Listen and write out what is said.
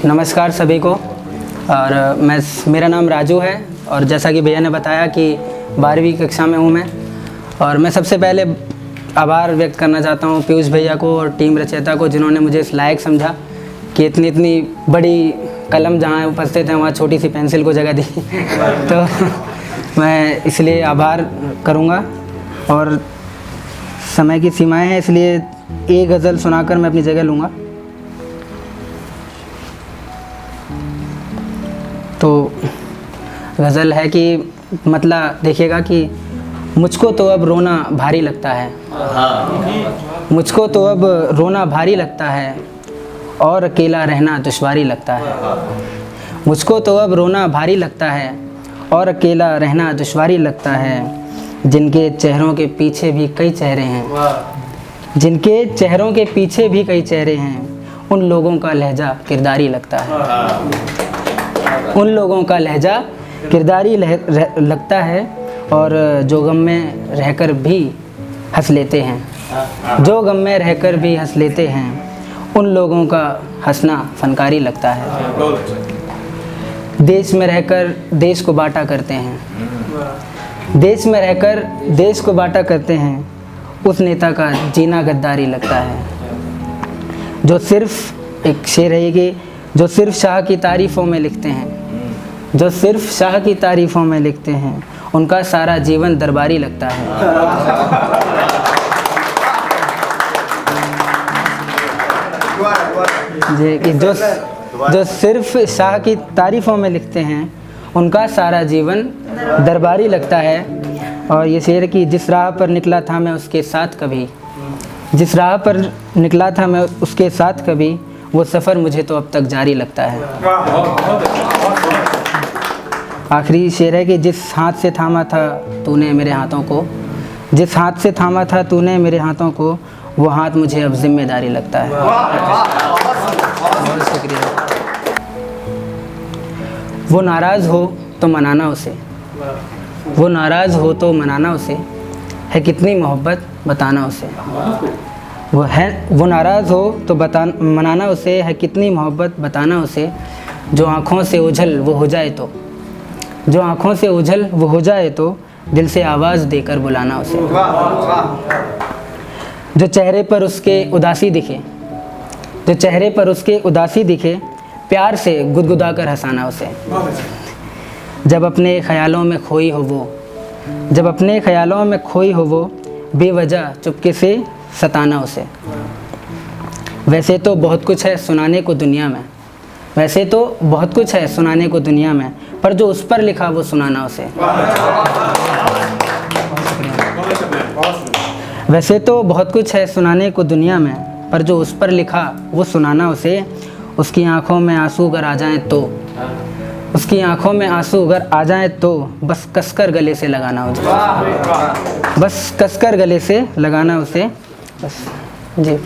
नमस्कार सभी को। और मेरा नाम राजू है और जैसा कि भैया ने बताया कि 12वीं कक्षा में हूँ मैं। और मैं सबसे पहले आभार व्यक्त करना चाहता हूँ पीयूष भैया को और टीम रचयिता को, जिन्होंने मुझे इस लायक समझा कि इतनी बड़ी कलम जहाँ उपस्थित है वहाँ छोटी सी पेंसिल को जगह दी तो मैं इसलिए आभार करूँगा। और समय की सीमाएं हैं, इसलिए एक गज़ल सुनाकर मैं अपनी जगह लूँगा। तो गज़ल है कि मतलब देखिएगा कि मुझको तो अब रोना भारी लगता है, मुझको तो अब रोना भारी लगता है और अकेला रहना दुश्वारी लगता है। मुझको तो अब रोना भारी लगता है और अकेला रहना दुश्वारी लगता है। जिनके चेहरों के पीछे भी कई चेहरे हैं, जिनके चेहरों के पीछे भी कई चेहरे हैं, उन लोगों का लहजा किरदारी लगता है। उन लोगों का लहजा किरदारी लगता है और जो गम में रहकर भी हंस लेते हैं, जो गम में रहकर भी हंस लेते हैं, उन लोगों का हंसना फनकारी लगता है। देश में रहकर देश को बांटा करते हैं, देश में रहकर देश को बांटा करते हैं, उस नेता का जीना गद्दारी लगता है। जो सिर्फ एक शेर है कि जो सिर्फ शाह की तारीफ़ों में लिखते हैं, जो सिर्फ शाह की तारीफ़ों में लिखते हैं, उनका सारा जीवन दरबारी लगता है। जी कि जो सिर्फ शाह की तारीफ़ों में लिखते हैं, उनका सारा जीवन दरबारी लगता है। और ये शेर कि जिस राह पर निकला था मैं उसके साथ कभी, जिस राह पर निकला था मैं उसके साथ कभी, वो सफ़र मुझे तो अब तक जारी लगता है। आखिरी शेर है कि जिस हाथ से थामा था तूने मेरे हाथों को, जिस हाथ से थामा था तूने मेरे हाथों को, वो हाथ मुझे अब जिम्मेदारी लगता है। बहुत शुक्रिया। वो नाराज़ हो तो मनाना उसे, वो नाराज़ हो तो मनाना उसे, है कितनी मोहब्बत बताना उसे। वो नाराज़ हो तो मनाना उसे, है कितनी मोहब्बत बताना उसे। जो आँखों से ओझल वो हो जाए तो, जो आँखों से ओझल वो हो जाए तो, दिल से आवाज़ देकर बुलाना उसे। जो चेहरे पर उसके उदासी दिखे, जो चेहरे पर उसके उदासी दिखे, प्यार से गुदगुदा कर हंसाना उसे। जब अपने ख़यालों में खोई हो वो, जब अपने ख़यालों में खोई हो वो, बेवजह चुपके से सताना उसे। वैसे तो बहुत कुछ है सुनाने को दुनिया में, वैसे तो बहुत कुछ है सुनाने को दुनिया में, पर जो उस पर लिखा वो सुनाना उसे। वैसे तो बहुत कुछ है सुनाने को दुनिया में, पर जो उस पर लिखा वो सुनाना उसे। उसकी आंखों में आंसू अगर आ जाएं तो, उसकी आंखों में आंसू अगर आ जाएं तो, बस कसकर गले से लगाना उसे, बस कसकर गले से लगाना उसे, बस जी।